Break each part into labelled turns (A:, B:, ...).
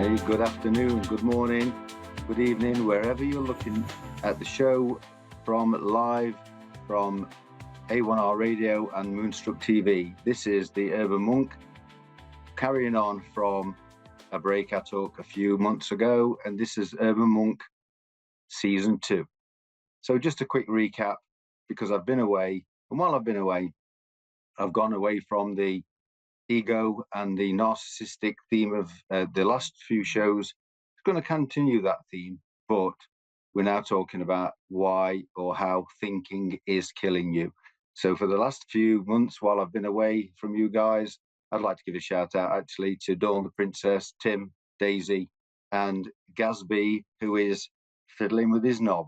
A: Hey, good afternoon, good morning, good evening, wherever you're looking at the show from live from A1R Radio and Moonstruck TV. This is the Urban Monk, carrying on from a break I took a few months ago, and this is Urban Monk Season 2. So just a quick recap, because I've been away, and while I've been away, I've gone away from the ego and the narcissistic theme of the last few shows. It's going to continue that theme, but we're now talking about why or how thinking is killing you. So for the last few months while I've been away from you guys, I'd like to give a shout out actually to Dawn the Princess, Tim, Daisy, and Gazby, who is fiddling with his knob,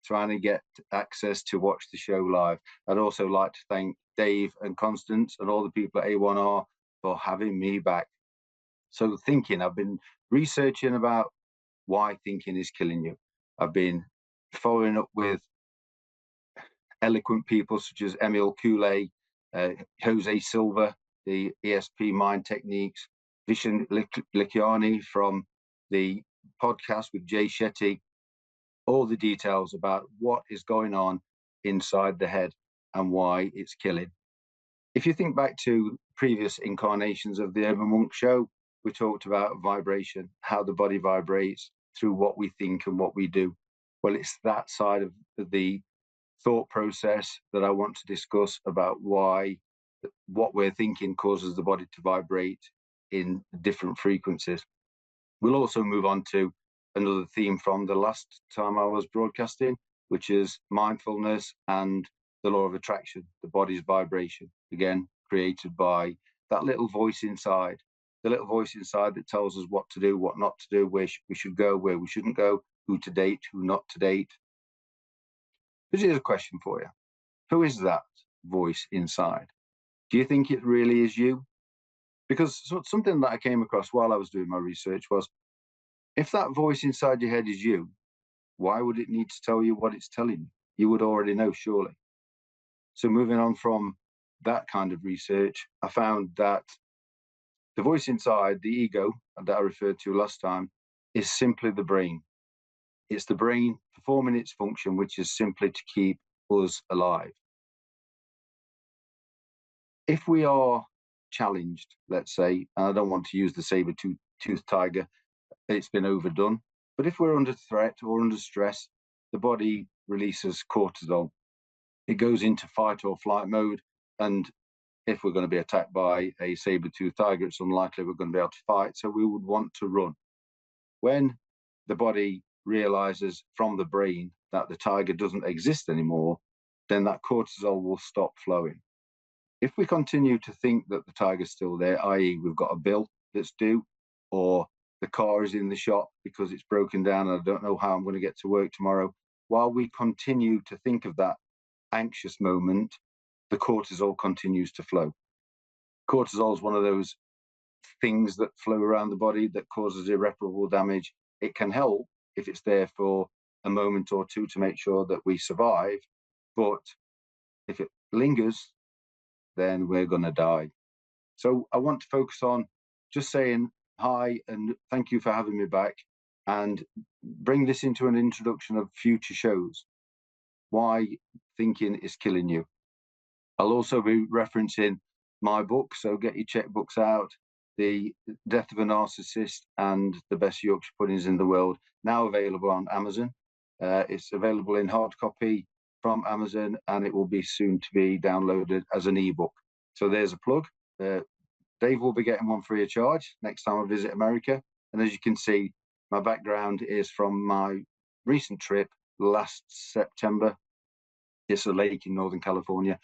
A: trying to get access to watch the show live. I'd also like to thank Dave and Constance and all the people at A1R for having me back. So thinking, I've been researching about why thinking is killing you. I've been following up with eloquent people such as Emil Koule, Jose Silva, the ESP Mind Techniques, Vishen Likiani from the podcast with Jay Shetty, all the details about what is going on inside the head and why it's killing. If you think back to previous incarnations of the Urban Monk show, we talked about vibration, how the body vibrates through what we think and what we do. Well, it's that side of the thought process that I want to discuss about why what we're thinking causes the body to vibrate in different frequencies. We'll also move on to another theme from the last time I was broadcasting, which is mindfulness and the law of attraction, the body's vibration, again, created by that little voice inside, the little voice inside that tells us what to do, what not to do, where we should go, where we shouldn't go, who to date, who not to date. This is a question for you. Who is that voice inside? Do you think it really is you? Because something that I came across while I was doing my research was, if that voice inside your head is you, why would it need to tell you what it's telling you? You would already know, surely. So moving on from that kind of research, I found that the voice inside, the ego that I referred to last time, is simply the brain. It's the brain performing its function, which is simply to keep us alive. If we are challenged, let's say, and I don't want to use the saber-toothed tiger, it's been overdone, but if we're under threat or under stress, the body releases cortisol. It goes into fight or flight mode, and if we're going to be attacked by a saber-toothed tiger, it's unlikely we're going to be able to fight, so we would want to run. When the body realizes from the brain that the tiger doesn't exist anymore, then that cortisol will stop flowing. If we continue to think that the tiger's still there, i.e. we've got a bill that's due, or the car is in the shop because it's broken down and I don't know how I'm going to get to work tomorrow, while we continue to think of that anxious moment, the cortisol continues to flow. Cortisol is one of those things that flow around the body that causes irreparable damage. It can help if it's there for a moment or two to make sure that we survive, but if it lingers, then we're going to die. So I want to focus on just saying hi and thank you for having me back, and bring this into an introduction of future shows, why thinking is killing you. I'll also be referencing my book, so get your checkbooks out, The Death of a Narcissist and the Best Yorkshire Puddings in the World, now available on Amazon. It's available in hard copy from Amazon, and it will be soon to be downloaded as an ebook. So there's a plug. Dave will be getting one free of charge next time I visit America. And as you can see, my background is from my recent trip last September. It's a lake in Northern California.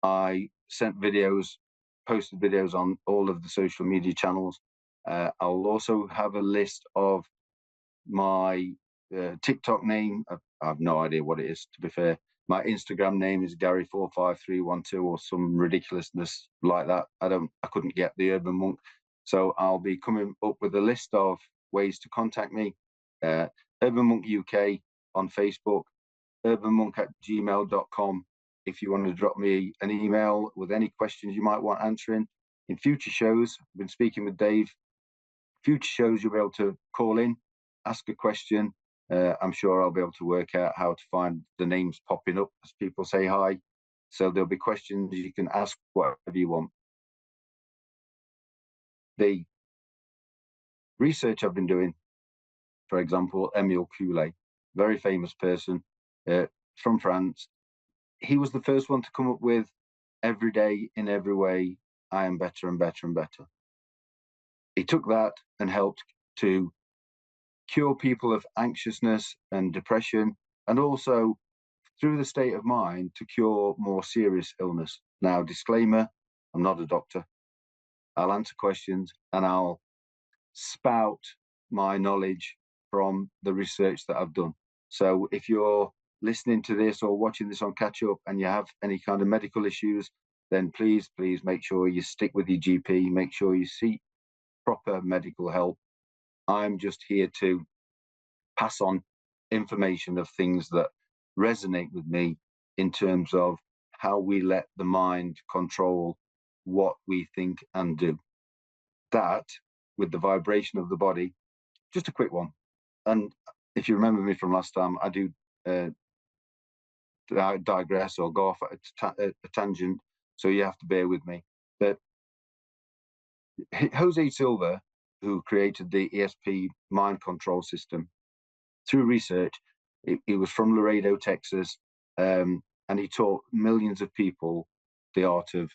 A: I sent videos, posted videos on all of the social media channels. I'll also have a list of my TikTok name. I have no idea what it is, to be fair. My Instagram name is Gary45312 or some ridiculousness like that. I couldn't get the Urban Monk. So I'll be coming up with a list of ways to contact me. UrbanMonkUK on Facebook, UrbanMonk@gmail.com. If you want to drop me an email with any questions you might want answering in future shows. I've been speaking with Dave. Future shows, you'll be able to call in, ask a question. I'm sure I'll be able to work out how to find the names popping up as people say hi. So there'll be questions you can ask whatever you want. The research I've been doing, for example, Émile Coué, very famous person from France. He was the first one to come up with every day, in every way, I am better and better and better. He took that and helped to cure people of anxiousness and depression, and also through the state of mind to cure more serious illness. Now, disclaimer, I'm not a doctor. I'll answer questions and I'll spout my knowledge from the research that I've done. So if you're listening to this or watching this on catch up and you have any kind of medical issues, then please make sure you stick with your GP, make sure you seek proper medical help. I'm just here to pass on information of things that resonate with me in terms of how we let the mind control what we think and do. That, with the vibration of the body, just a quick one. And if you remember me from last time, I do digress or go off at a tangent, so you have to bear with me. But Jose Silva, who created the ESP mind control system, through research, he was from Laredo, Texas, and he taught millions of people the art of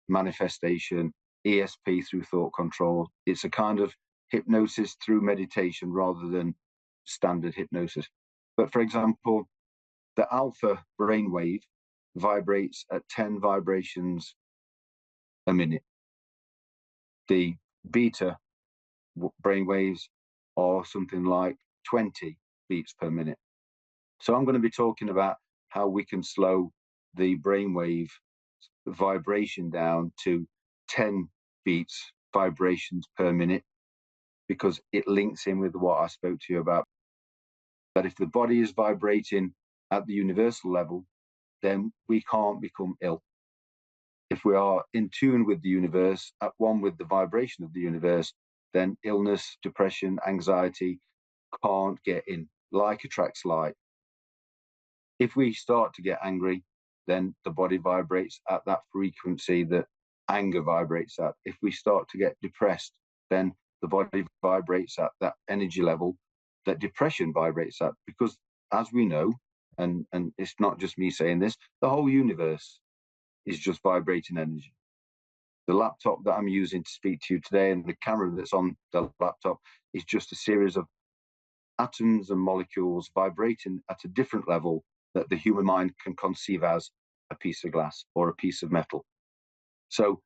A: manifestation, ESP through thought control. It's a kind of hypnosis through meditation rather than standard hypnosis. But for example, the alpha brainwave vibrates at 10 vibrations a minute. The beta brainwaves are something like 20 beats per minute. So I'm going to be talking about how we can slow the brainwave vibration down to 10 beats vibrations per minute, because it links in with what I spoke to you about. That if the body is vibrating at the universal level, then we can't become ill. If we are in tune with the universe, at one with the vibration of the universe, then illness, depression, anxiety can't get in. Like attracts like. If we start to get angry, then the body vibrates at that frequency that anger vibrates at. If we start to get depressed, then the body vibrates at that energy level that depression vibrates at. Because as we know, and it's not just me saying this, the whole universe is just vibrating energy. The laptop that I'm using to speak to you today and the camera that's on the laptop is just a series of atoms and molecules vibrating at a different level that the human mind can conceive as a piece of glass or a piece of metal. So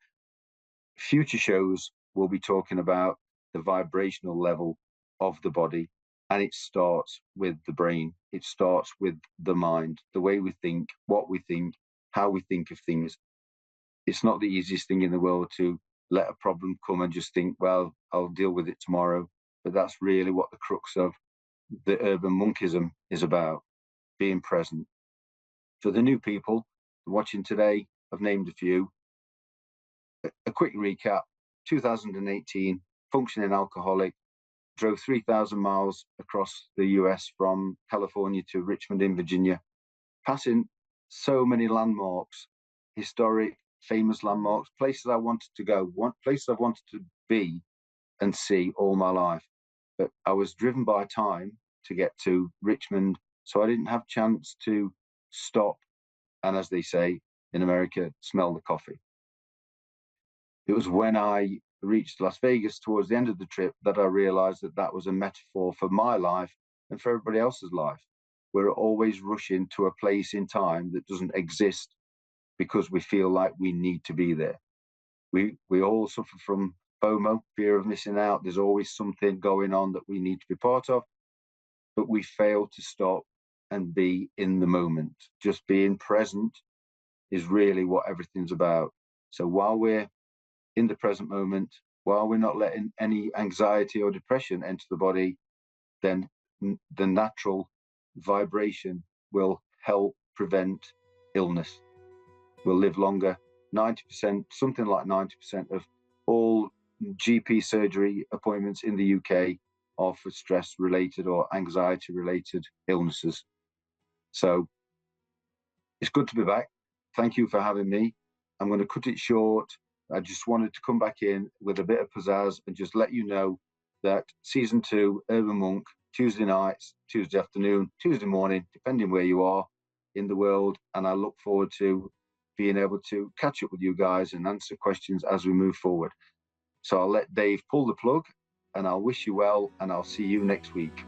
A: future shows will be talking about the vibrational level of the body, and it starts with the brain. It starts with the mind, the way we think, what we think, how we think of things. It's not the easiest thing in the world to let a problem come and just think, well, I'll deal with it tomorrow. But that's really what the crux of the urban monkism is about, being present. For the new people watching today, I've named a few. A quick recap: 2018, functioning alcoholic, drove 3,000 miles across the US from California to Richmond in Virginia, passing so many landmarks, historic, famous landmarks, places I wanted to go, places I wanted to be and see all my life. But I was driven by time to get to Richmond, so I didn't have chance to stop and, as they say in America, smell the coffee. It was when I reached Las Vegas towards the end of the trip that I realized that that was a metaphor for my life and for everybody else's life. We're always rushing to a place in time that doesn't exist because we feel like we need to be there. We all suffer from FOMO, fear of missing out. There's always something going on that we need to be part of, but we fail to stop and be in the moment. Just being present is really what everything's about. So while we're in the present moment, while we're not letting any anxiety or depression enter the body, then the natural vibration will help prevent illness. We'll live longer. 90%, something like 90% of all GP surgery appointments in the UK are for stress-related or anxiety-related illnesses. So it's good to be back. Thank you for having me. I'm going to cut it short. I just wanted to come back in with a bit of pizzazz and just let you know that season 2, Urban Monk, Tuesday nights, Tuesday afternoon, Tuesday morning, depending where you are in the world. And I look forward to being able to catch up with you guys and answer questions as we move forward. So I'll let Dave pull the plug, and I'll wish you well, and I'll see you next week.